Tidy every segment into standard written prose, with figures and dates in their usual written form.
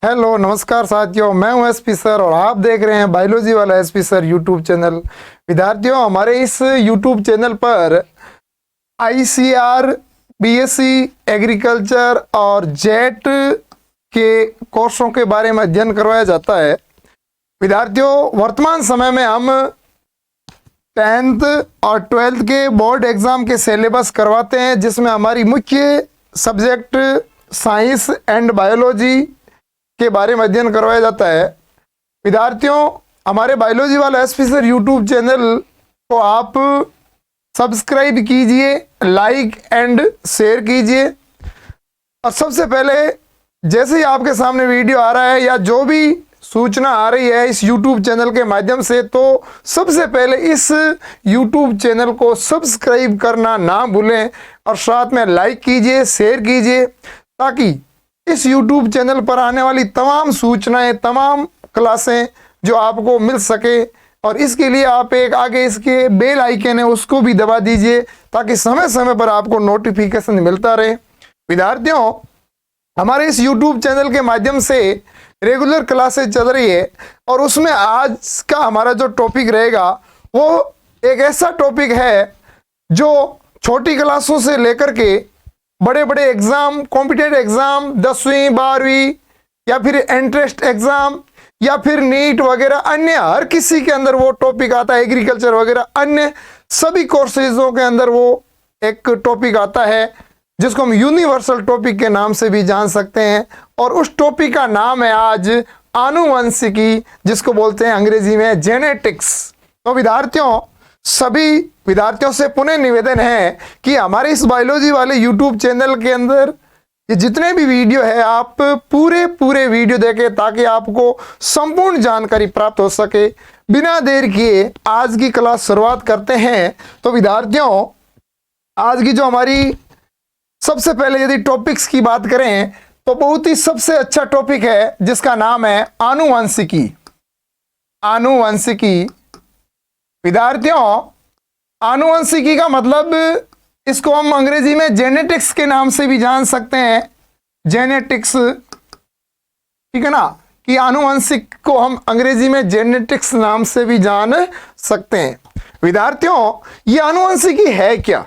Hello नमस्कार साथियों, मैं हूं एसपी सर और आप देख रहे हैं बायोलॉजी वाला एसपी सर यूट्यूब चैनल। विद्यार्थियों, हमारे इस यूट्यूब चैनल पर आईसीआर, बीएससी एग्रीकल्चर और जेट के कोर्सों के बारे में अध्ययन करवाया जाता है। विद्यार्थियों, वर्तमान समय में हम 10th और 12th के बोर्ड एग्जाम के सिलेबस करवाते हैं, जिसमें हमारी मुख्य सब्जेक्ट साइंस एंड बायोलॉजी के बारे में अध्ययन करवाया जाता है। विद्यार्थियों, हमारे बायोलॉजी वाला एसपी सर यूट्यूब चैनल को आप सब्सक्राइब कीजिए, लाइक एंड शेयर कीजिए। और सबसे पहले, जैसे ही आपके सामने वीडियो आ रहा है या जो भी सूचना आ रही है इस यूट्यूब चैनल के माध्यम से, तो सबसे पहले इस यूट्यूब चैनल को सब्सक्राइब करना ना भूलें और साथ में लाइक कीजिए, शेयर कीजिए, ताकि इस YouTube चैनल पर आने वाली तमाम सूचनाएं, तमाम क्लासें जो आपको मिल सके। और इसके लिए आप एक आगे इसके बेल आइकन है उसको भी दबा दीजिए, ताकि समय समय पर आपको नोटिफिकेशन मिलता रहे। विद्यार्थियों, हमारे इस YouTube चैनल के माध्यम से रेगुलर क्लासेस चल रही है और उसमें आज का हमारा जो टॉपिक रहेगा वो एक ऐसा टॉपिक है जो छोटी क्लासों से लेकर के बड़े बड़े एग्जाम, कॉम्पिटेटिव एग्जाम, 10वीं 12वीं या फिर एंट्रेंस एग्जाम या फिर नीट वगैरह अन्य हर किसी के अंदर वो टॉपिक आता है। एग्रीकल्चर वगैरह अन्य सभी कोर्सेजों के अंदर वो एक टॉपिक आता है, जिसको हम यूनिवर्सल टॉपिक के नाम से भी जान सकते हैं। और उस टॉपिक का नाम है आज आनुवंशिकी, जिसको बोलते हैं अंग्रेजी में जेनेटिक्स। तो विद्यार्थियों, सभी विद्यार्थियों से पुनः निवेदन है कि हमारे इस बायोलॉजी वाले यूट्यूब चैनल के अंदर ये जितने भी वीडियो है आप पूरे वीडियो देखें, ताकि आपको संपूर्ण जानकारी प्राप्त हो सके। बिना देर किए आज की क्लास शुरुआत करते हैं। तो विद्यार्थियों, आज की जो हमारी सबसे पहले यदि टॉपिक्स की बात करें तो बहुत ही सबसे अच्छा टॉपिक है, जिसका नाम है आनुवंशिकी। आनुवंशिकी विद्यार्थियों, आनुवंशिकी का मतलब इसको हम अंग्रेजी में जेनेटिक्स के नाम से भी जान सकते हैं। जेनेटिक्स, ठीक है ना, कि आनुवंशिक को हम अंग्रेजी में जेनेटिक्स नाम से भी जान सकते हैं। विद्यार्थियों, ये आनुवंशिकी है क्या?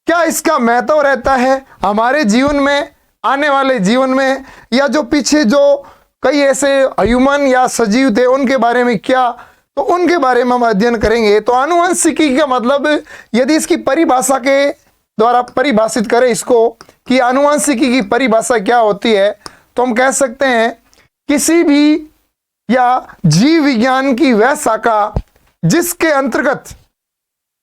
क्या इसका महत्व रहता है हमारे जीवन में, आने वाले जीवन में, या जो पीछे जो कई ऐसे ह्यूमन या सजीव थे उनके बारे में क्या, तो उनके बारे में हम अध्ययन करेंगे। तो आनुवंशिकी का मतलब, यदि इसकी परिभाषा के द्वारा परिभाषित करें इसको कि आनुवंशिकी की परिभाषा क्या होती है, तो हम कह सकते हैं किसी भी या जीव विज्ञान की वह शाखा जिसके अंतर्गत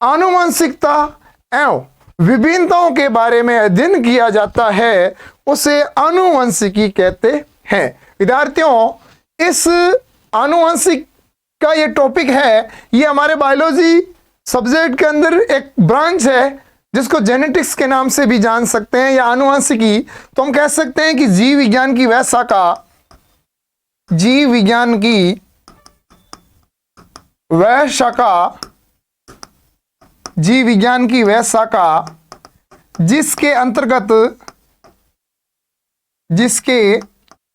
आनुवंशिकता एवं विभिन्नताओं के बारे में अध्ययन किया जाता है, उसे आनुवंशिकी कहते हैं। विद्यार्थियों, इस आनुवंशिक का ये टॉपिक है, ये हमारे बायोलॉजी सब्जेक्ट के अंदर एक ब्रांच है, जिसको जेनेटिक्स के नाम से भी जान सकते हैं या आनुवंशिकी। तो हम कह सकते हैं कि जीव विज्ञान की वह शाखा, जीव विज्ञान की वह शाखा, जीव विज्ञान की वह शाखा जिसके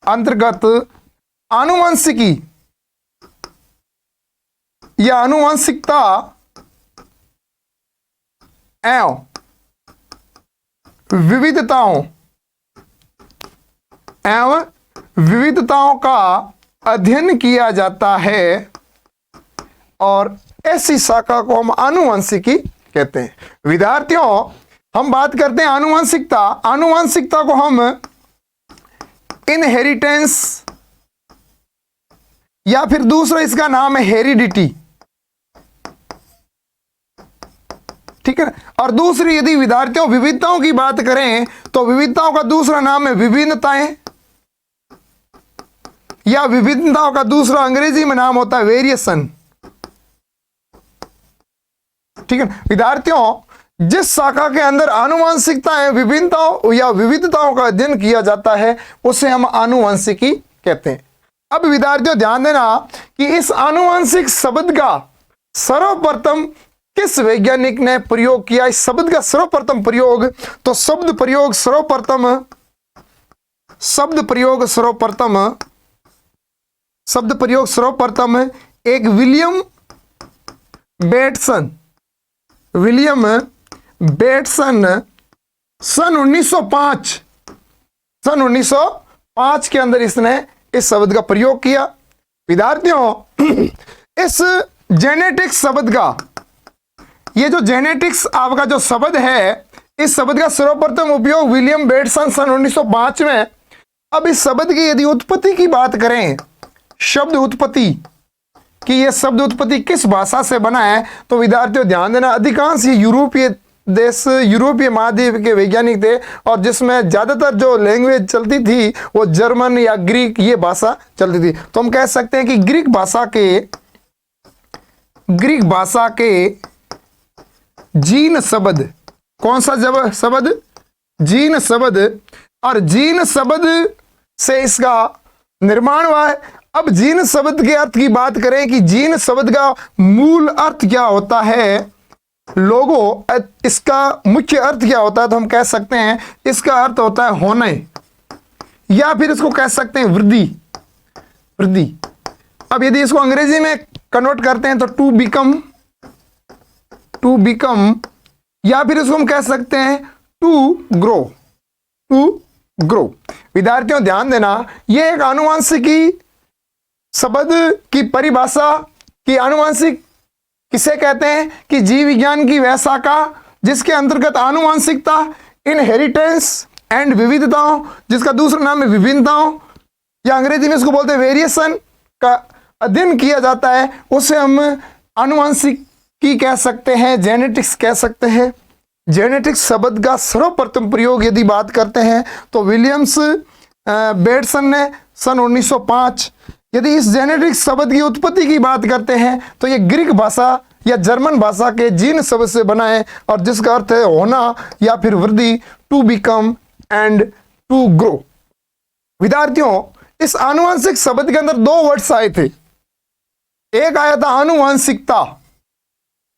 अंतर्गत आनुवंशिकी या आनुवंशिकता एवं विविधताओं का अध्ययन किया जाता है, और ऐसी शाखा को हम आनुवंशिकी कहते हैं। विद्यार्थियों, हम बात करते हैं आनुवंशिकता। आनुवंशिकता को हम इनहेरिटेंस या फिर दूसरा इसका नाम है हेरिडिटी, ठीक है। और दूसरी, यदि विद्यार्थियों विविधताओं की बात करें तो विविधताओं का दूसरा नाम है विभिन्नताएं, या विभिन्नताओं का दूसरा अंग्रेजी में नाम होता है वेरिएशन, ठीक है। विद्यार्थियों, जिस शाखा के अंदर आनुवंशिकताएं, विभिन्नताओं या विविधताओं का अध्ययन किया जाता है, उसे हम आनुवंशिकी कहते हैं। अब विद्यार्थियों ध्यान देना कि इस आनुवंशिक शब्द का सर्वप्रथम किस वैज्ञानिक ने प्रयोग किया। इस शब्द का सर्वप्रथम प्रयोग, तो शब्द प्रयोग सर्वप्रथम शब्द प्रयोग सर्वप्रथम एक विलियम बेटसन सन 1905 के अंदर इसने इस शब्द का प्रयोग किया। विद्यार्थियों, इस जेनेटिक्स शब्द का, ये जो जेनेटिक्स आपका जो शब्द है, इस शब्द का सर्वप्रथम उपयोग विलियम बेटसन सन 1905 में। अब इस शब्द की यदि उत्पत्ति की बात करें, शब्द उत्पत्ति कि यह शब्द उत्पत्ति किस भाषा से बना है, तो विद्यार्थियों ध्यान देना, अधिकांश ये यूरोपीय देश, यूरोपीय महाद्वीप के वैज्ञानिक थे, और जिसमें ज्यादातर जो लैंग्वेज चलती थी वो जर्मन या ग्रीक ये भाषा चलती थी। तो हम कह सकते हैं कि ग्रीक भाषा के जीन शब्द, कौन सा शब्द? जीन शब्द, और जीन शब्द से इसका निर्माण हुआ है। अब जीन शब्द के अर्थ की बात करें कि जीन शब्द का मूल अर्थ क्या होता है, लोगो, इसका मुख्य अर्थ क्या होता है, तो हम कह सकते हैं इसका अर्थ होता है होने, या फिर इसको कह सकते हैं वृद्धि। अब यदि इसको अंग्रेजी में कन्वर्ट करते हैं तो टू बिकम, या फिर इसको हम कह सकते हैं टू ग्रो। विद्यार्थियों ध्यान देना, यह एक आनुवंशिकी शब्द की परिभाषा की, आनुवंशिक किसे कहते हैं कि जीव विज्ञान की वह शाखा जिसके अंतर्गत आनुवंशिकता, इनहेरिटेंस एंड विविधताओं, जिसका दूसरा नाम है विभिन्नताओं, या अंग्रेजी में इसको बोलते हैं वेरिएशन, का अध्ययन किया जाता है, उसे हम आनुवंशिकी कह सकते हैं, जेनेटिक्स कह सकते हैं। जेनेटिक्स शब्द का सर्वप्रथम प्रयोग यदि बात करते हैं तो विलियम्स बेटसन ने सन 1905। यदि इस जेनेटिक्स शब्द की उत्पत्ति की बात करते हैं तो ये ग्रीक भाषा या जर्मन भाषा के जीन शब्द से बना है, और जिसका अर्थ है होना या फिर वृद्धि, to become and to grow. विद्यार्थियों, इस आनुवंशिक शब्द के अंदर दो वर्ड्स आए थे, एक आया था आनुवंशिकता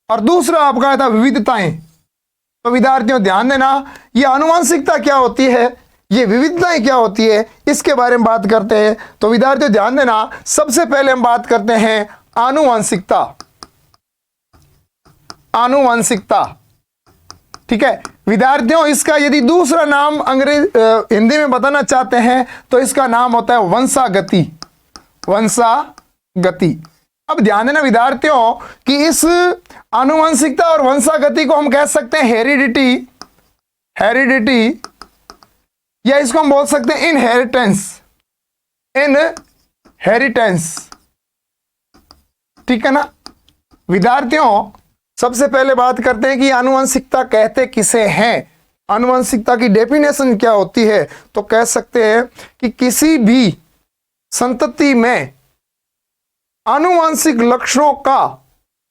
और दूसरा आपका आया था विविधताएं। तो विद्यार्थियों ध्यान देना, ये आनुवंशिकता क्या होती है, ये विविधताएं क्या होती है, इसके बारे में बात करते हैं। तो विद्यार्थियों ध्यान देना, सबसे पहले हम बात करते हैं आनुवंशिकता। ठीक है विद्यार्थियों, इसका यदि दूसरा नाम हिंदी में बताना चाहते हैं तो इसका नाम होता है वंशागति। अब ध्यान देना विद्यार्थियों कि इस आनुवंशिकता और वंशागति को हम कह सकते हैं हेरिडिटी, या इसको हम बोल सकते हैं इनहेरिटेंस। ठीक है ना विद्यार्थियों, सबसे पहले बात करते हैं कि आनुवंशिकता कहते किसे हैं। आनुवंशिकता की डेफिनेशन क्या होती है, तो कह सकते हैं कि किसी भी संतति में आनुवंशिक लक्षणों का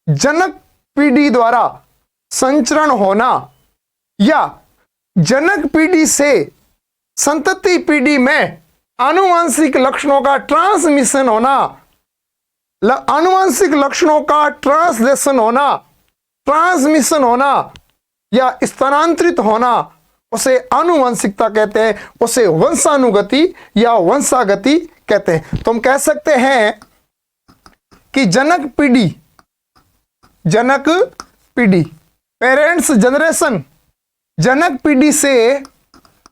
जनक पीढ़ी द्वारा संचरण होना, या जनक पीढ़ी से संतति पीढ़ी में आनुवंशिक लक्षणों का ट्रांसमिशन होना, आनुवंशिक लक्षणों का ट्रांसमिशन होना या स्थानांतरित होना, उसे आनुवंशिकता कहते हैं, उसे वंशानुगति या वंशागति कहते हैं। तो हम कह सकते हैं कि जनक पीढ़ी पेरेंट्स जनरेशन, जनक पीढ़ी से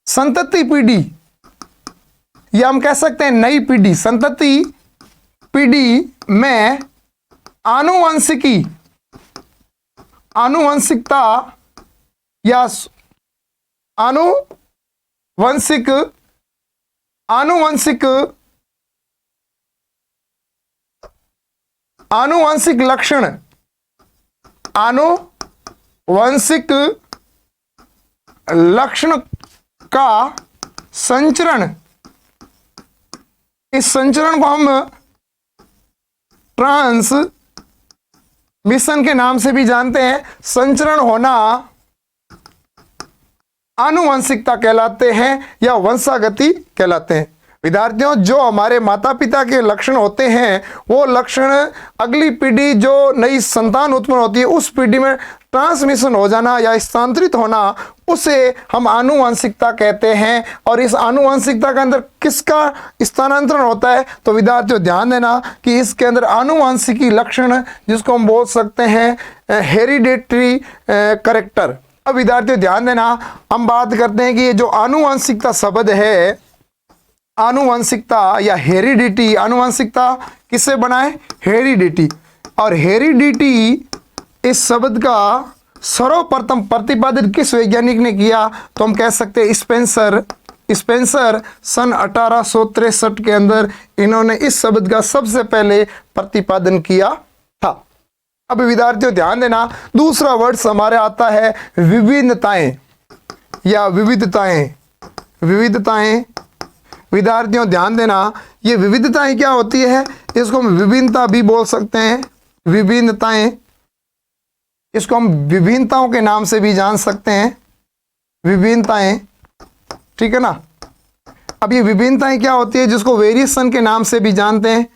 संतति पीढ़ी, या हम कह सकते हैं नई पीढ़ी, संतति पीढ़ी में आनुवंशिकता या आनुवंशिक लक्षण, आनुवंशिक लक्षण का संचरण, इस संचरण को हम ट्रांसमिशन के नाम से भी जानते हैं। संचरण होना आनुवंशिकता कहलाते हैं या वंशागति कहलाते हैं। विद्यार्थियों, जो हमारे माता पिता के लक्षण होते हैं वो लक्षण अगली पीढ़ी, जो नई संतान उत्पन्न होती है, उस पीढ़ी में ट्रांसमिशन हो जाना या स्थानांतरित होना, उसे हम आनुवंशिकता कहते हैं। और इस आनुवंशिकता के अंदर किसका स्थानांतरण होता है? तो विद्यार्थियों ध्यान देना कि इसके अंदर आनुवंशिकी लक्षण जिसको हम बोल सकते हैं हेरिडेटरी कैरेक्टर। अब विद्यार्थियों ध्यान देना, हम बात करते हैं कि ये जो आनुवंशिकता शब्द है, आनुवंशिकता या हेरिडिटी, आनुवंशिकता किससे बना है? हेरिडिटी। और हेरिडिटी इस शब्द का सर्वप्रथम प्रतिपादन किस वैज्ञानिक ने किया? तो हम कह सकते हैं स्पेंसर सन 1863 के अंदर इन्होंने इस शब्द का सबसे पहले प्रतिपादन किया था। अब विद्यार्थियों ध्यान देना, दूसरा वर्ड हमारे आता है विभिन्नताएं या विविधताएं। विविधताएं, विद्यार्थियों ध्यान देना, ये विविधताएं क्या होती है? इसको हम विभिन्नता भी बोल सकते हैं। विभिन्नताएं, इसको हम विभिन्नताओं के नाम से भी जान सकते हैं। विभिन्नताएं, ठीक है ना। अब ये विभिन्नताएं क्या होती है? जिसको वेरिएशन के नाम से भी जानते हैं,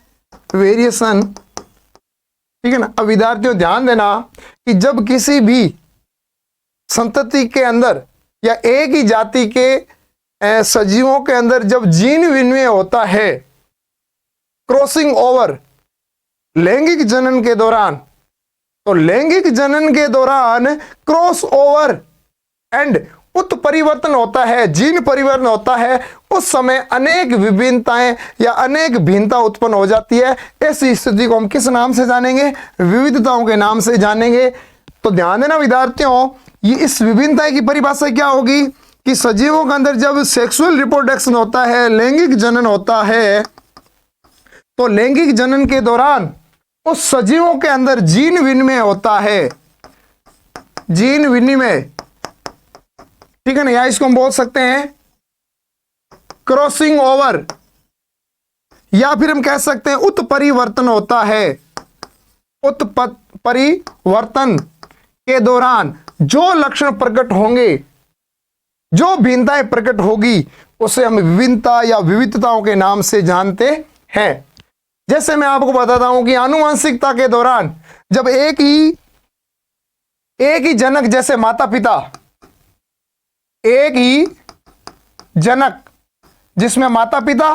वेरिएशन, ठीक है ना। अब विद्यार्थियों ध्यान देना कि जब किसी भी संतति के अंदर या एक ही जाति के सजीवों के अंदर जब जीन विनिमय होता है, क्रॉसिंग ओवर, लैंगिक जनन के दौरान, तो लैंगिक जनन के दौरान क्रॉस ओवर एंड उत्परिवर्तन होता है, जीन परिवर्तन होता है, उस समय अनेक विभिन्नताएं या अनेक भिन्नता उत्पन्न हो जाती है। ऐसी स्थिति को हम किस नाम से जानेंगे? विविधताओं के नाम से जानेंगे। तो ध्यान देना विद्यार्थियों, ये इस विभिन्नता की परिभाषा क्या होगी कि सजीवों के अंदर जब सेक्सुअल रिप्रोडक्शन होता है, लैंगिक जनन होता है, तो लैंगिक जनन के दौरान उस सजीवों के अंदर जीन विनिमय होता है, जीन विनिमय, ठीक है ना। या इसको हम बोल सकते हैं क्रॉसिंग ओवर, या फिर हम कह सकते हैं उत्परिवर्तन होता है। उत्परिवर्तन के दौरान जो लक्षण प्रकट होंगे, जो भिन्नताएं प्रकट होगी, उसे हम विभिन्नता या विविधताओं के नाम से जानते हैं। जैसे मैं आपको बताता हूं कि आनुवंशिकता के दौरान जब एक ही जनक, जैसे माता पिता, एक ही जनक जिसमें माता पिता,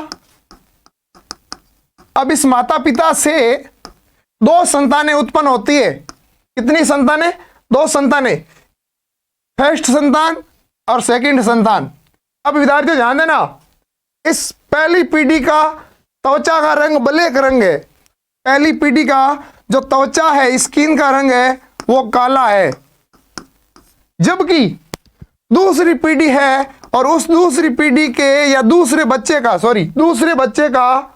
अब इस माता पिता से दो संतानें उत्पन्न होती है। कितनी संतानें? दो संतानें, फर्स्ट संतान और सेकंड संतान। अब विद्यार्थियों ध्यान देना, इस पहली पीढ़ी का त्वचा का रंग ब्लैक रंग है। पहली पीढ़ी का जो त्वचा है, स्किन का रंग है, वो काला है। जबकि दूसरी पीढ़ी है और उस दूसरी पीढ़ी के या दूसरे बच्चे का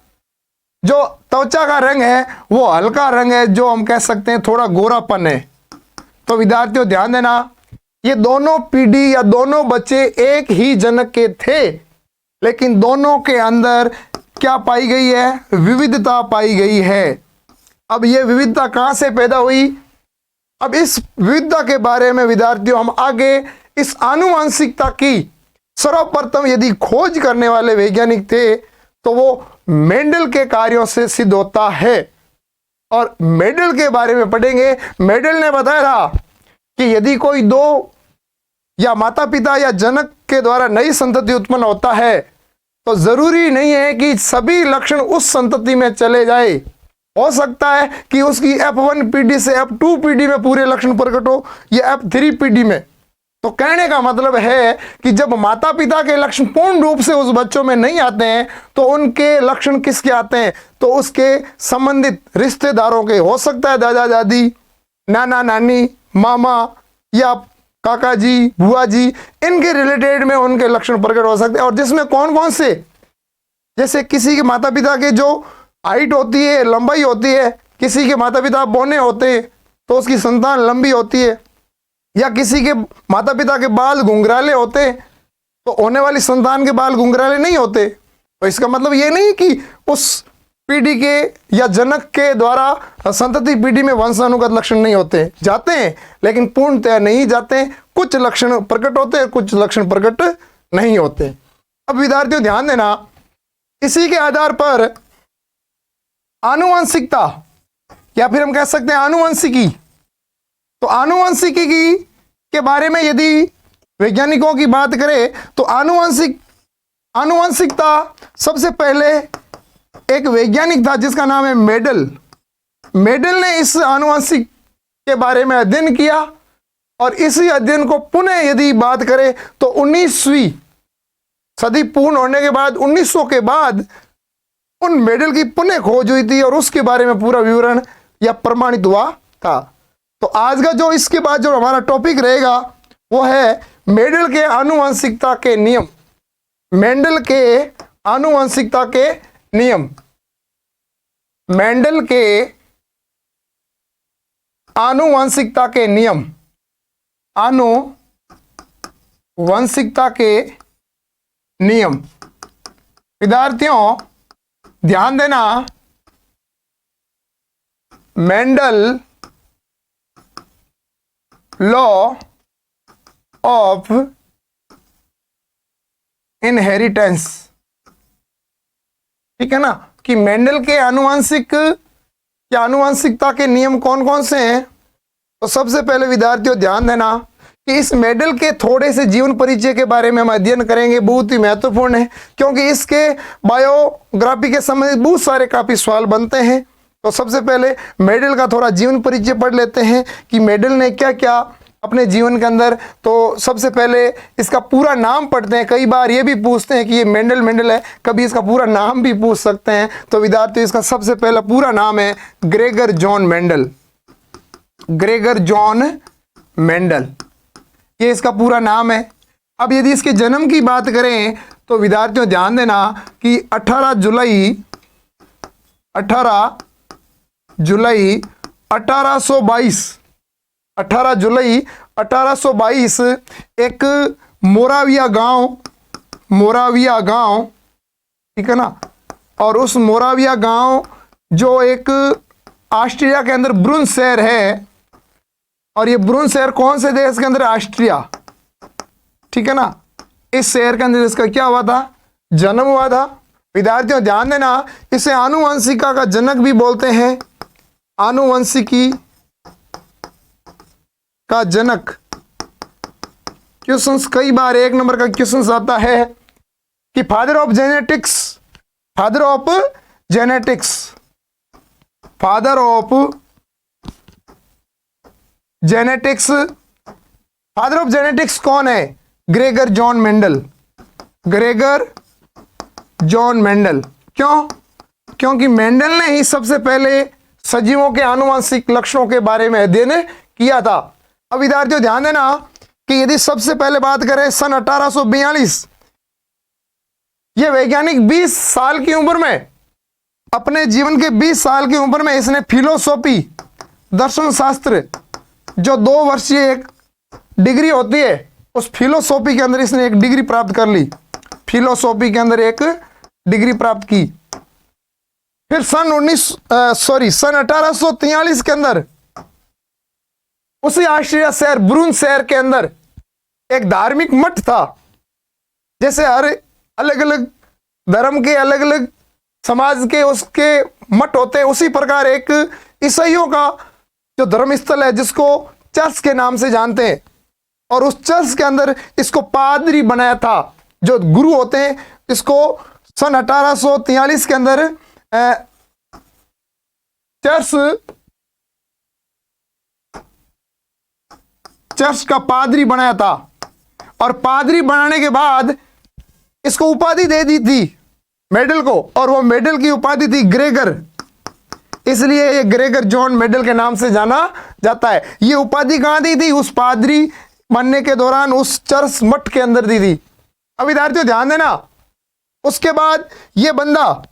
जो त्वचा का रंग है वो हल्का रंग है, जो हम कह सकते हैं थोड़ा गोरापन है। तो विद्यार्थियों ध्यान देना, ये दोनों पीढ़ी या दोनों बच्चे एक ही जनक के थे, लेकिन दोनों के अंदर क्या पाई गई है? विविधता पाई गई है। अब ये विविधता कहां से पैदा हुई? अब इस विविधता के बारे में विद्यार्थियों हम आगे इस आनुवंशिकता की सर्वप्रथम यदि खोज करने वाले वैज्ञानिक थे तो वो मेंडल के कार्यों से सिद्ध होता है। और मेंडल के बारे में पढ़ेंगे। मेंडल ने बताया था कि यदि कोई दो या माता पिता या जनक के द्वारा नई संतति उत्पन्न होता है तो जरूरी नहीं है कि सभी लक्षण उस संतति में चले जाए। हो सकता है कि उसकी F1 पीढ़ी से F2 पीढ़ी में पूरे लक्षण प्रकट हो या F3 पीढ़ी में। तो कहने का मतलब है कि जब माता पिता के लक्षण पूर्ण रूप से उस बच्चों में नहीं आते हैं तो उनके लक्षण किसके आते हैं? तो उसके संबंधित रिश्तेदारों के, हो सकता है दादा दादी, नाना नानी, मामा या काका जी, बुआ जी, इनके रिलेटेड में उनके लक्षण प्रकट हो सकते हैं। और जिसमें कौन कौन से, जैसे किसी के माता पिता के जो हाइट होती है, लंबाई होती है, किसी के माता पिता बौने होते हैं तो उसकी संतान लंबी होती है, या किसी के माता पिता के बाल घुंघराले होते हैं तो होने वाली संतान के बाल घुंघराले नहीं होते। तो इसका मतलब ये नहीं कि उस पीढ़ी के या जनक के द्वारा संतति पीढ़ी में वंशानुगत लक्षण नहीं होते, जाते हैं लेकिन पूर्णतः नहीं जाते। कुछ लक्षण प्रकट होते हैं, कुछ लक्षण प्रकट नहीं होते। अब विद्यार्थियों ध्यान देना, इसी के आधार पर आनुवंशिकता या फिर हम कह सकते हैं आनुवंशिकी तो आनुवंशिकी के बारे में यदि वैज्ञानिकों की बात करें तो आनुवंशिकता सबसे पहले एक वैज्ञानिक था जिसका नाम है मेडल। मेडल ने इस आनुवंशिक के बारे में अध्ययन किया और इसी अध्ययन को पुनः यदि बात करें तो 19वीं सदी पूर्ण होने के बाद 1900 के बाद उन मेडल की पुनः खोज हुई थी और उसके बारे में पूरा विवरण या प्रमाणित हुआ था। तो आज का जो इसके बाद जो हमारा टॉपिक रहेगा वो है मेडल के आनुवंशिकता के नियम। मेंडल के आनुवंशिकता के नियम। मेंडल के आनुवंशिकता के नियम। आनुवंशिकता के नियम। विद्यार्थियों ध्यान देना, मेंडल लॉ ऑफ इनहेरिटेंस, ठीक है ना, कि मेंडल के आनुवंशिक या आनुवंशिकता के नियम कौन कौन से हैं। तो सबसे पहले विद्यार्थियों ध्यान देना कि इस मेंडल के थोड़े से जीवन परिचय के बारे में हम अध्ययन करेंगे। बहुत ही महत्वपूर्ण है क्योंकि इसके बायोग्राफी के संबंधित बहुत सारे काफी सवाल बनते हैं। तो सबसे पहले मेंडल का थोड़ा जीवन परिचय पढ़ लेते हैं कि मेंडल ने क्या क्या अपने जीवन के अंदर। तो सबसे पहले इसका पूरा नाम पढ़ते हैं। कई बार ये भी पूछते हैं कि ये मेंडल है, कभी इसका पूरा नाम भी पूछ सकते हैं। तो विद्यार्थी इसका सबसे पहला पूरा नाम है Gregor John Mendel. Gregor John Mendel, ये इसका पूरा नाम है। अब यदि इसके जन्म की बात करें तो विद्यार्थियों ध्यान देना कि 18 जुलाई 1822 एक मोराविया गांव, ठीक है ना, और उस मोराविया गांव जो एक ऑस्ट्रिया के अंदर ब्रुन शहर है, और ये ब्रुन शहर कौन से देश के अंदर? ऑस्ट्रिया, ठीक है ना। इस शहर के अंदर इसका क्या हुआ था? जन्म हुआ था। विद्यार्थियों ध्यान देना, इसे आनुवंशिका का जनक भी बोलते हैं। आनुवंशिकी का जनक। क्वेश्चंस कई बार 1 नंबर का क्वेश्चंस आता है कि father of genetics. Father of genetics कौन है? Gregor John Mendel. क्यों? क्योंकि मेंडल ने ही सबसे पहले सजीवों के आनुवंशिक लक्षणों के बारे में अध्ययन किया था। अब विद्यार्थियों ध्यान देना कि यदि सबसे पहले बात करें सन 1842, यह वैज्ञानिक 20 साल की उम्र में, अपने जीवन के 20 साल की उम्र में इसने फिलोसॉफी, दर्शन शास्त्र, जो 2 वर्षीय एक डिग्री होती है, उस फिलोसॉफी के अंदर इसने एक डिग्री प्राप्त कर ली। फिलोसॉफी के अंदर एक डिग्री प्राप्त की। फिर सन 1843 के अंदर उसी ऑस्ट्रिया शहर ब्रुन शहर के अंदर एक धार्मिक मठ था। जैसे हर अलग अलग धर्म के, अलग अलग समाज के उसके मठ होते हैं, उसी प्रकार एक ईसाइयों का जो धर्मस्थल है जिसको चर्च के नाम से जानते हैं, और उस चर्च के अंदर इसको पादरी बनाया था। जो गुरु होते हैं, इसको सन 1843 के अंदर चर्च का पादरी बनाया था, और पादरी बनाने के बाद इसको उपाधि दे दी थी मेडल को, और वो मेडल की उपाधि थी ग्रेगर। इसलिए ये ग्रेगर जॉन मेडल के नाम से जाना जाता है। ये उपाधि कहां दी थी? उस पादरी बनने के दौरान उस चर्च मठ के अंदर दी थी। अब विद्यार्थियों ध्यान देना, उसके बाद ये बंदा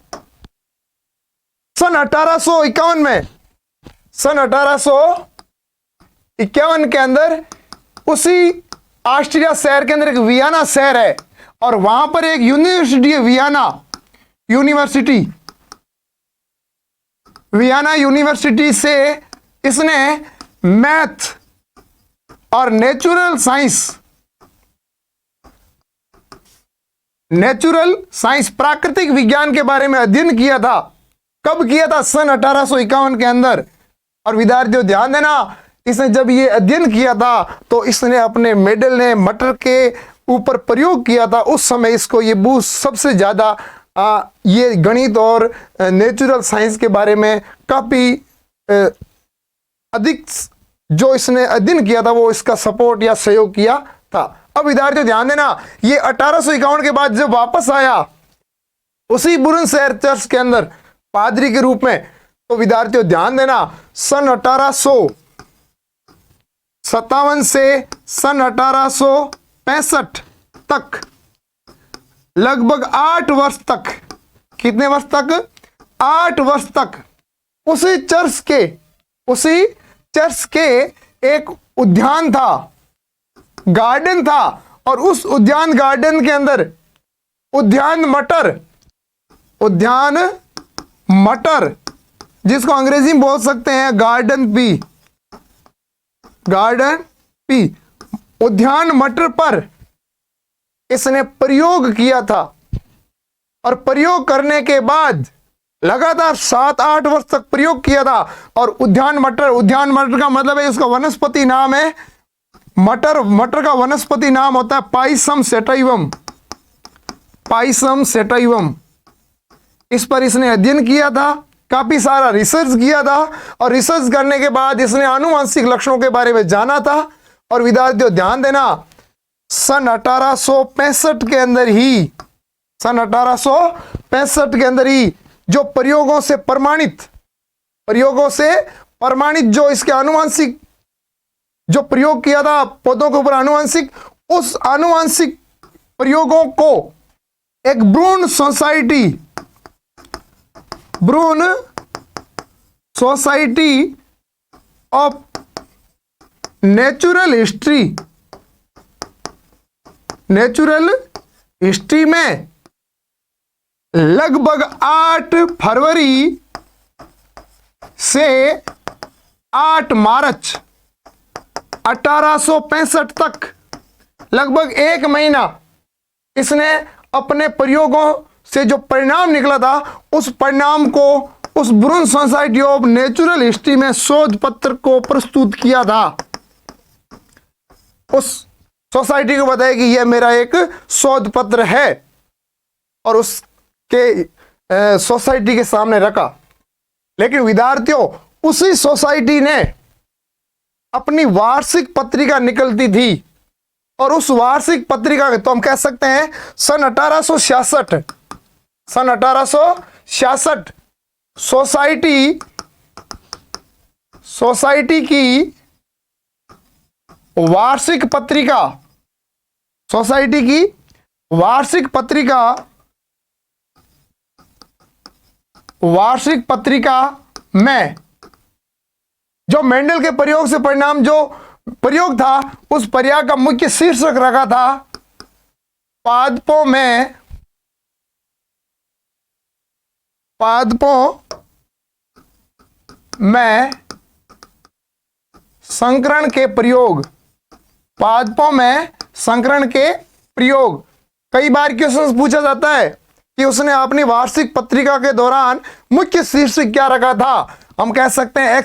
सन 1851 के अंदर उसी ऑस्ट्रिया शहर के अंदर एक वियना शहर है, और वहां पर एक यूनिवर्सिटी है, वियना यूनिवर्सिटी से इसने मैथ और नेचुरल साइंस प्राकृतिक विज्ञान के बारे में अध्ययन किया था। कब किया था? सन 1851 के अंदर। और विद्यार्थियों ध्यान देना, इसने जब ये अध्ययन किया था तो इसने अपने मेडल ने मटर के ऊपर प्रयोग किया था। उस समय इसको ये बूस्ट सबसे ज़्यादा ये गणित और नेचुरल साइंस के बारे में काफ़ी अधिक जो इसने अध्ययन किया था वो इसका सपोर्ट या सहयोग किया था। अब विद्यार्थियों ध्यान देना, ये 1851 के बाद जब वापस आया उसी बुलंदशहर चर्च के अंदर पादरी के रूप में, तो विद्यार्थियों ध्यान देना सन 1857 से सन 1865 तक लगभग 8 वर्ष तक, कितने वर्ष तक? 8 वर्ष तक उसी चर्च के एक उद्यान था, गार्डन था, और उस उद्यान गार्डन के अंदर उद्यान मटर जिसको अंग्रेजी में बोल सकते हैं गार्डन पी, उद्यान मटर पर इसने प्रयोग किया था। और प्रयोग करने के बाद लगातार 7-8 वर्ष तक प्रयोग किया था। और उद्यान मटर का मतलब है, इसका वनस्पति नाम है मटर का वनस्पति नाम होता है पाइसम सेटाइवम। इस पर इसने अध्ययन किया था, काफी सारा रिसर्च किया था, और रिसर्च करने के बाद इसने आनुवंशिक लक्षणों के बारे में जाना था। और विद्यार्थियों ध्यान देना सन 1865 के अंदर ही जो प्रयोगों से प्रमाणित जो इसके आनुवंशिक जो प्रयोग किया था पौधों के ऊपर आनुवंशिक, उस आनुवंशिक प्रयोगों को एक ब्रून सोसाइटी ऑफ नेचुरल हिस्ट्री में लगभग 8 फरवरी से 8 मार्च 1865 तक लगभग 1 महीना इसने अपने प्रयोगों से जो परिणाम निकला था उस परिणाम को उस ब्रून सोसाइटी ऑफ नेचुरल हिस्ट्री में शोध पत्र को प्रस्तुत किया था। उस सोसाइटी को बताया कि यह मेरा एक शोध पत्र है, और उसके सोसाइटी के सामने रखा। लेकिन विद्यार्थियों उसी सोसाइटी ने अपनी वार्षिक पत्रिका निकलती थी, और उस वार्षिक पत्रिका तो हम कह सकते हैं सन 1866 सोसाइटी की वार्षिक पत्रिका में जो मेंडल के प्रयोग से परिणाम जो प्रयोग था उस प्रयोग का मुख्य शीर्षक रखा था पादपों में संकरण के प्रयोग। कई बार क्वेश्चन पूछा जाता है कि उसने अपनी वार्षिक पत्रिका के दौरान मुख्य शीर्षक क्या रखा था। हम कह सकते हैं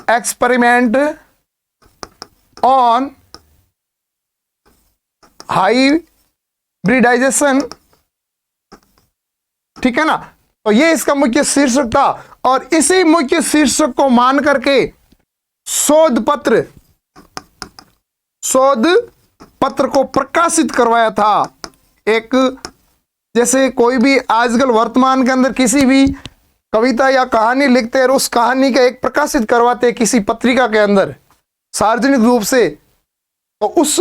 एक्सपेरिमेंट ऑन हाइब्रिडाइजेशन, ठीक है ना। तो ये इसका मुख्य शीर्षक था, और इसी मुख्य शीर्षक को मान करके शोध पत्र को प्रकाशित करवाया था। एक जैसे कोई भी आजकल वर्तमान के अंदर किसी भी कविता या कहानी लिखते हैं और उस कहानी का एक प्रकाशित करवाते हैं किसी पत्रिका के अंदर सार्वजनिक रूप से, तो उस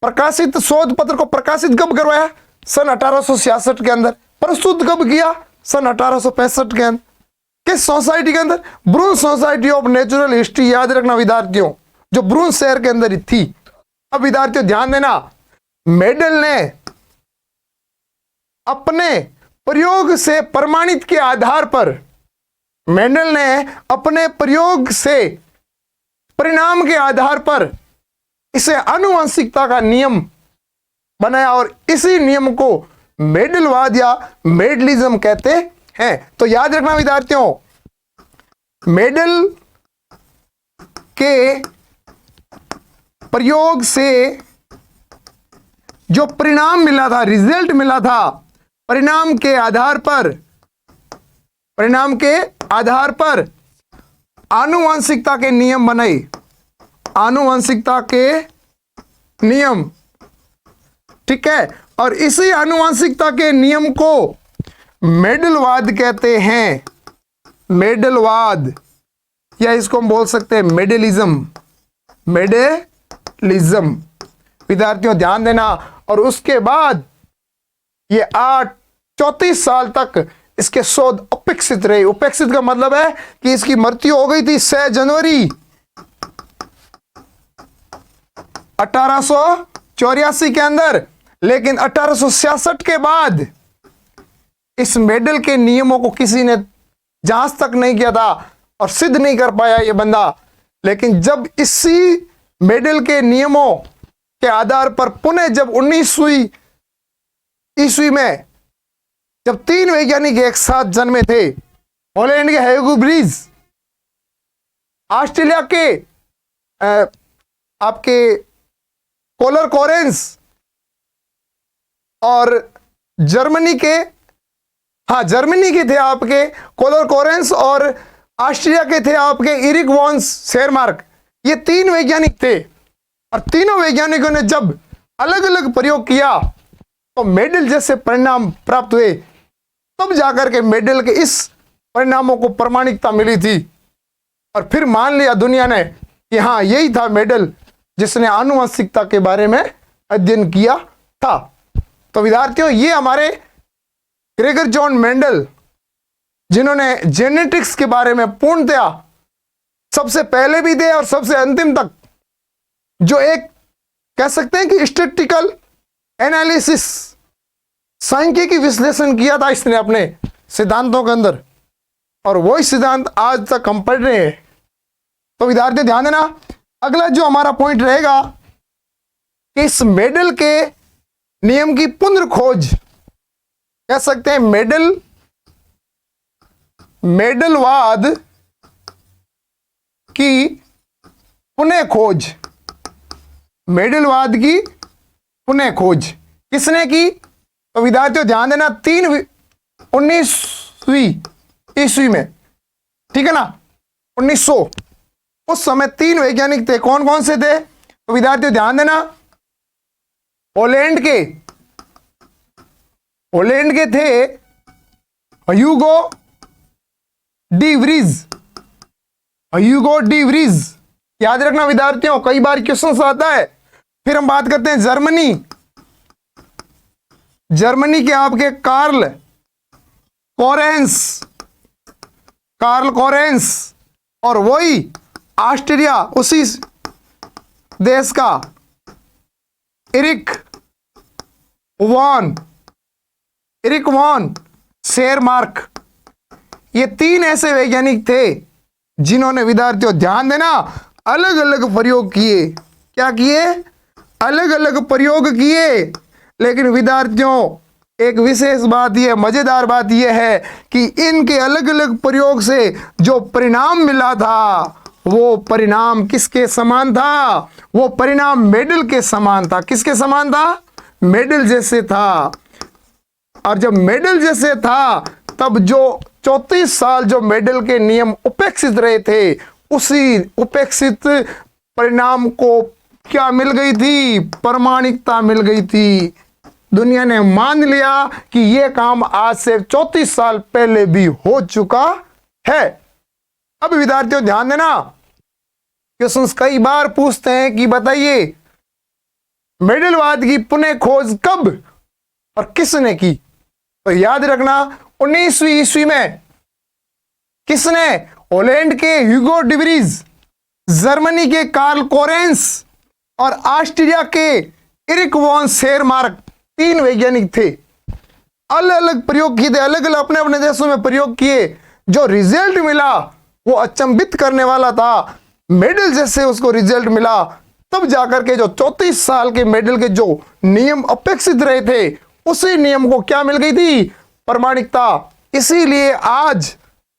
प्रकाशित शोध पत्र को प्रकाशित कब करवाया? सन 1866 के अंदर। प्रस्तुत कब किया? सन 1865 के अंदर। किस सोसाइटी के अंदर? ब्रून सोसाइटी ऑफ नेचुरल हिस्ट्री। याद रखना विद्यार्थियों, जो ब्रून शहर के अंदर ही थी। अब विद्यार्थियों ध्यान देना, मेडल ने अपने प्रयोग से प्रमाणित के आधार पर अपने प्रयोग से परिणाम के आधार पर इसे आनुवंशिकता का नियम बनाया, और इसी नियम को मेडलवाद या मेडलिज्म कहते हैं। तो याद रखना विद्यार्थियों, मेडल के प्रयोग से जो परिणाम मिला था, रिजल्ट मिला था, परिणाम के आधार पर आनुवंशिकता के नियम बनाए, आनुवंशिकता के नियम, ठीक है। और इसी आनुवंशिकता के नियम को मेडलवाद कहते हैं, मेडलवाद, या इसको हम बोल सकते हैं मेडलिज्म, मेडलिज्म। विद्यार्थियों ध्यान देना। और उसके बाद ये 34 साल तक इसके शोध उपेक्षित रहे। उपेक्षित का मतलब है कि इसकी मृत्यु हो गई थी 6 जनवरी 1884 के अंदर, लेकिन 1866 के बाद इस मेडल के नियमों को किसी ने जांच तक नहीं किया था और सिद्ध नहीं कर पाया ये बंदा। लेकिन जब इसी मेडल के नियमों के आधार पर पुनः जब 19वीं ईस्वी में जब 3 वैज्ञानिक एक साथ जन्मे थे, हॉलैंड के ह्यूगो ब्रीज, ऑस्ट्रेलिया के आपके कोलर कोरेंस, और जर्मनी के थे आपके कोलर कोरेंस, और ऑस्ट्रिया के थे आपके इरिक वॉन शेरमार्क। ये 3 वैज्ञानिक थे और तीनों वैज्ञानिकों ने जब अलग अलग प्रयोग किया तो मेडल जैसे परिणाम प्राप्त हुए। तब जाकर के मेडल के इस परिणामों को प्रमाणिकता मिली थी और फिर मान लिया दुनिया ने कि हाँ यही था मेडल जिसने आनुवंशिकता के बारे में अध्ययन किया था। तो विद्यार्थियों ये हमारे ग्रेगर जॉन मेंडल, जिन्होंने जेनेटिक्स के बारे में पूर्णतया सबसे पहले भी थे और सबसे अंतिम तक जो एक कह सकते हैं कि स्टैटिस्टिकल एनालिसिस, सांख्यिकी विश्लेषण किया था इसने अपने सिद्धांतों के अंदर, और वही सिद्धांत आज तक हम पढ़ रहे हैं। तो विद्यार्थी ध्यान देना, अगला जो हमारा पॉइंट रहेगा कि इस मेडल के नियम की पुनर्खोज, कह सकते हैं मेडलवाद की पुनः खोज, मेडलवाद की पुनः खोज किसने की? तो विद्यार्थियों ध्यान देना, 19वीं ईस्वी में, ठीक है ना, 1900, उस समय 3 वैज्ञानिक थे। कौन कौन से थे? तो विद्यार्थियों ध्यान देना, हॉलैंड के थे ह्यूगो डी व्रीज, याद रखना विद्यार्थियों, कई बार क्वेश्चन आता है। फिर हम बात करते हैं जर्मनी के आपके कार्ल कोरेंस, और वही ऑस्ट्रिया उसी देश का इरिक वॉन शेरमार्क। ये 3 ऐसे वैज्ञानिक थे जिन्होंने विद्यार्थियों ध्यान देना अलग अलग प्रयोग किए। क्या किए? अलग अलग प्रयोग किए। लेकिन विद्यार्थियों एक विशेष बात यह, मजेदार बात यह है कि इनके अलग अलग प्रयोग से जो परिणाम मिला था वो परिणाम किसके समान था? वो परिणाम मेडल के समान था। किसके समान था? मेडल जैसे था। और जब मेडल जैसे था तब जो 34 साल जो मेडल के नियम उपेक्षित रहे थे, उसी उपेक्षित परिणाम को क्या मिल गई थी? प्रमाणिकता मिल गई थी। दुनिया ने मान लिया कि यह काम आज से 34 साल पहले भी हो चुका है। अब विद्यार्थियों ध्यान देना, क्वेश्चंस कई बार पूछते हैं कि बताइए मेडलवाद की पुनः खोज कब और किसने की? तो याद रखना 19वीं ईस्वी में किसने? हॉलैंड के ह्यूगो डी व्रीज, जर्मनी के कार्ल कोरेंस और ऑस्ट्रिया के इरिक वॉन शेरमार्क। 3 वैज्ञानिक थे, अलग अलग प्रयोग किए थे, अलग अलग अपने अपने देशों में प्रयोग किए। जो रिजल्ट मिला वो अचंभित करने वाला था, मेडल जैसे उसको रिजल्ट मिला। तब जाकर के जो 34 साल के मेडल के जो नियम अपेक्षित रहे थे, उसी नियम को क्या मिल गई थी? प्रमाणिकता। इसीलिए आज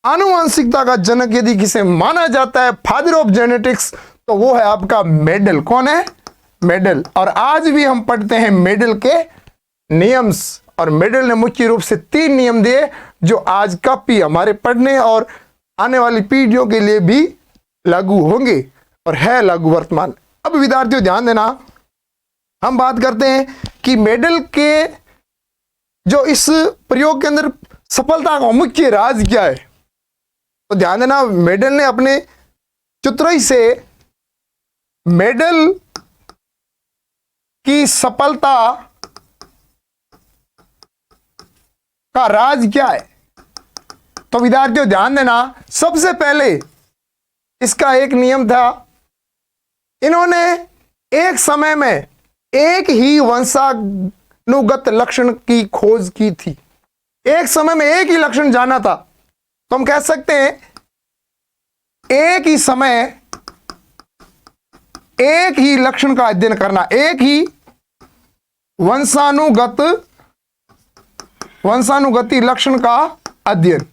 आनुवंशिकता का जनक यदि किसे माना जाता है, फादर ऑफ जेनेटिक्स, तो वो है आपका मेडल। कौन है? मेडल। और आज भी हम पढ़ते हैं मेडल के नियम्स, और मेडल ने मुख्य रूप से 3 नियम दिए जो आज काफी हमारे पढ़ने और आने वाली पीढ़ियों के लिए भी लागू होंगे और है लागू वर्तमान। अब विद्यार्थियों ध्यान देना, हम बात करते हैं कि मेडल के जो इस प्रयोग के अंदर सफलता का मुख्य राज क्या है। तो ध्यान देना, मेडल ने अपने चतुराई से मेडल की सफलता का राज क्या है। तो विद्यार्थियों ध्यान देना, सबसे पहले इसका एक नियम था, इन्होंने एक समय में एक ही वंशानुगत लक्षण की खोज की थी। एक समय में एक ही लक्षण जाना था, तो हम कह सकते हैं एक ही समय एक ही लक्षण का अध्ययन करना, एक ही वंशानुगति लक्षण का अध्ययन।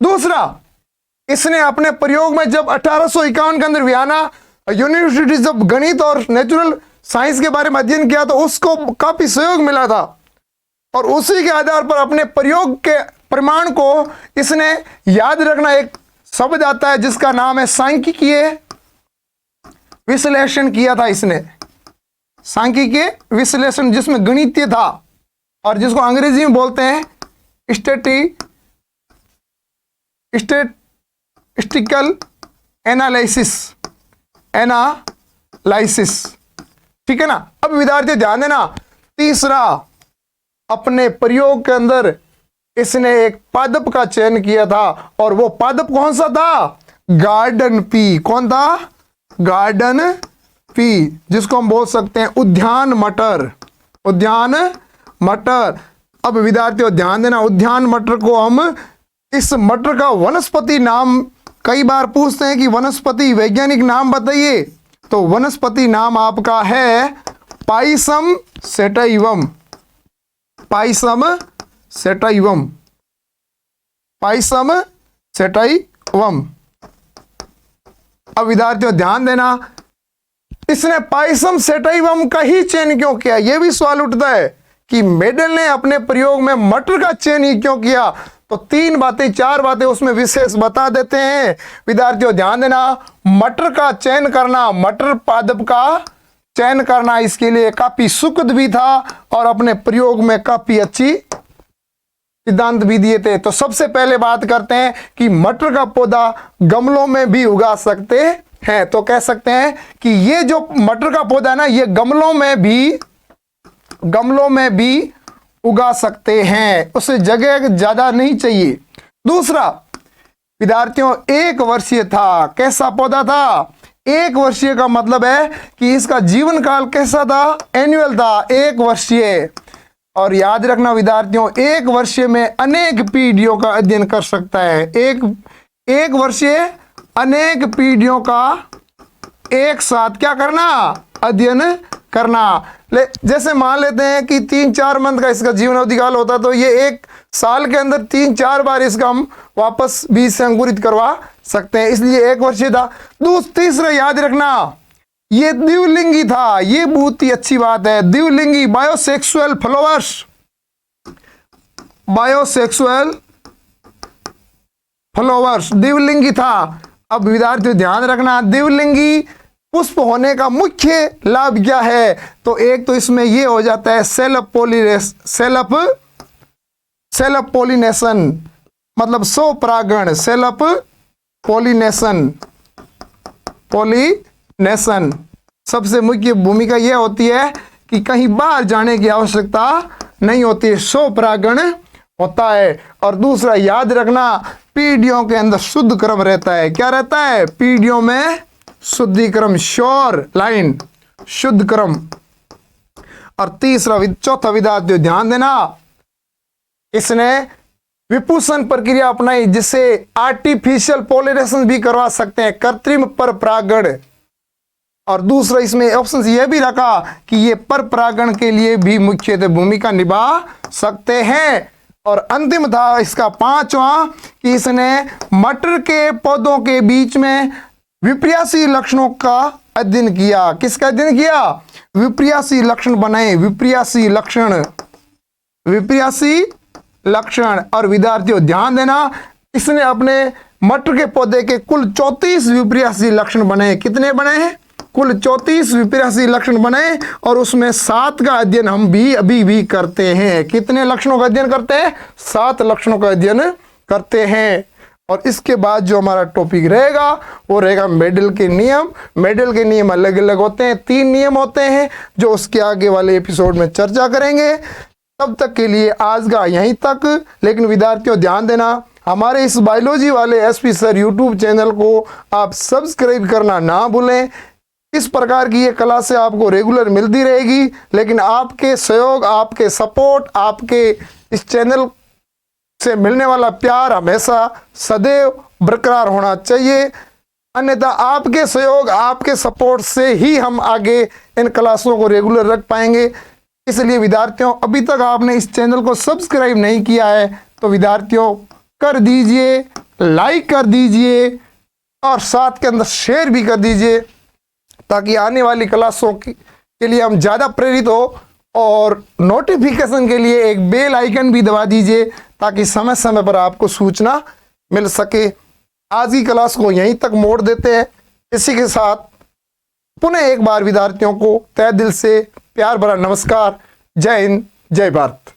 दूसरा, इसने अपने प्रयोग में जब 1851 के अंदर वियना यूनिवर्सिटी जब गणित और नेचुरल साइंस के बारे में अध्ययन किया, तो उसको काफी सहयोग मिला था, और उसी के आधार पर अपने प्रयोग के प्रमाण को इसने याद रखना। एक शब्द आता है जिसका नाम है सांख्यिकीय विश्लेषण किया था इसने, सांख्यिकीय विश्लेषण, जिसमें गणितीय था और जिसको अंग्रेजी में बोलते हैं स्टैटिस्टिकल एनालिसिस। ठीक है ना। अब विद्यार्थी ध्यान देना, तीसरा, अपने प्रयोग के अंदर इसने एक पादप का चयन किया था, और वो पादप कौन सा था? Garden pea. कौन था? गार्डन पी, जिसको हम बोल सकते हैं उद्यान मटर। उद्यान मटर। अब विद्यार्थियों ध्यान देना, उद्यान मटर को हम, इस मटर का वनस्पति नाम कई बार पूछते हैं कि वनस्पति वैज्ञानिक नाम बताइए, तो वनस्पति नाम आपका है Pisum sativum. Pisum sativum. Pisum sativum. अब विद्यार्थियों ध्यान देना, इसने पाइसम सेटाइवम का ही चयन क्यों किया? यह भी सवाल उठता है कि मेडल ने अपने प्रयोग में मटर का चयन ही क्यों किया। तो 3 बातें 4 बातें उसमें विशेष बता देते हैं। विद्यार्थियों ध्यान देना, मटर का चयन करना, मटर पादप का चयन करना इसके लिए काफी सुखद भी था, और अपने प्रयोग में काफी अच्छी सिद्धांत भी दिए थे। तो सबसे पहले बात करते हैं कि मटर का पौधा गमलों में भी उगा सकते हैं। तो कह सकते हैं कि ये जो मटर का पौधा है ना, ये गमलों में भी उगा सकते हैं, उसे जगह ज्यादा नहीं चाहिए। दूसरा, विद्यार्थियों 1 वर्षीय था। कैसा पौधा था? 1 वर्षीय का मतलब है कि इसका जीवन काल कैसा था? एनुअल था, 1 वर्षीय। और याद रखना विद्यार्थियों, 1 वर्षीय में अनेक पीढ़ियों का अध्ययन कर सकता है। एक वर्षीय अनेक पीढ़ियों का एक साथ क्या करना? अध्ययन करना। जैसे मान लेते हैं कि 3-4 मंथ का इसका जीवन अवधि काल होता, तो ये 1 साल के अंदर 3-4 बार इसका हम वापस बीज से अंकुरित करवा सकते हैं, इसलिए 1 वर्षीय था। तीसरा याद रखना, ये द्विलिंगी था। ये बहुत ही अच्छी बात है, द्विलिंगी, बायोसेक्सुअल फ्लावर्स। बायोसेक्सुअल फ्लावर्स द्विलिंगी था। अब विद्यार्थी ध्यान रखना, द्विलिंगी पुष्प होने का मुख्य लाभ क्या है? तो एक तो इसमें ये हो जाता है सेल्फ पॉलिनेशन, मतलब स्वपरागण। सेल्फ पॉलिनेशन सबसे मुख्य भूमिका यह होती है कि कहीं बाहर जाने की आवश्यकता नहीं होती है, स्वपरागण होता है। और दूसरा याद रखना, पीढ़ियों के अंदर शुद्ध क्रम रहता है। क्या रहता है? पीढ़ियों में शुद्धि क्रम, श्योर लाइन, शुद्ध क्रम। और चौथा विद्यार्थी ध्यान देना, इसने विपुषण प्रक्रिया अपनाई, जिससे आर्टिफिशियल पॉलिनेशन भी करवा सकते हैं, कृत्रिम परपरागण। और दूसरा इसमें ऑप्शन यह भी रखा कि ये परपरागण के लिए भी मुख्यतः भूमिका निभा सकते हैं। और अंतिम था इसका 5वां कि इसने मटर के पौधों के बीच में विपर्यासी लक्षणों का अध्ययन किया। किसका अध्ययन किया? विपर्यासी लक्षण बनाए, विपर्यासी लक्षण। और विद्यार्थियों ध्यान देना, इसने अपने मटर के पौधे के कुल 34 विपर्यासी लक्षण बने। कितने बने हैं? कुल 34 विपर्यासी लक्षण बने और उसमें 7 का अध्ययन हम भी अभी भी करते हैं। कितने लक्षणों का अध्ययन करते हैं? 7 लक्षणों का अध्ययन करते हैं। और इसके बाद जो हमारा टॉपिक रहेगा वो रहेगा मेडल के नियम। मेडल के नियम अलग अलग होते हैं, 3 नियम होते हैं जो उसके आगे वाले एपिसोड में चर्चा करेंगे। तब तक के लिए आज का यहीं तक। लेकिन विद्यार्थियों ध्यान देना, हमारे इस बायोलॉजी वाले एसपी सर यूट्यूब चैनल को आप सब्सक्राइब करना ना भूलें। इस प्रकार की ये क्लास से आपको रेगुलर मिलती रहेगी, लेकिन आपके सहयोग, आपके सपोर्ट, आपके इस चैनल से मिलने वाला प्यार हमेशा सदैव बरकरार होना चाहिए। अन्यथा आपके सहयोग, आपके सपोर्ट से ही हम आगे इन क्लासों को रेगुलर रख पाएंगे। इसलिए विद्यार्थियों, अभी तक आपने इस चैनल को सब्सक्राइब नहीं किया है तो विद्यार्थियों कर दीजिए, लाइक कर दीजिए और साथ के अंदर शेयर भी कर दीजिए, ताकि आने वाली क्लासों के लिए हम ज़्यादा प्रेरित हो। और नोटिफिकेशन के लिए एक बेल आइकन भी दबा दीजिए ताकि समय समय पर आपको सूचना मिल सके। आज की क्लास को यहीं तक मोड़ देते हैं। इसी के साथ पुनः एक बार विद्यार्थियों को तहे दिल से प्यार भरा नमस्कार। जय हिंद, जय भारत।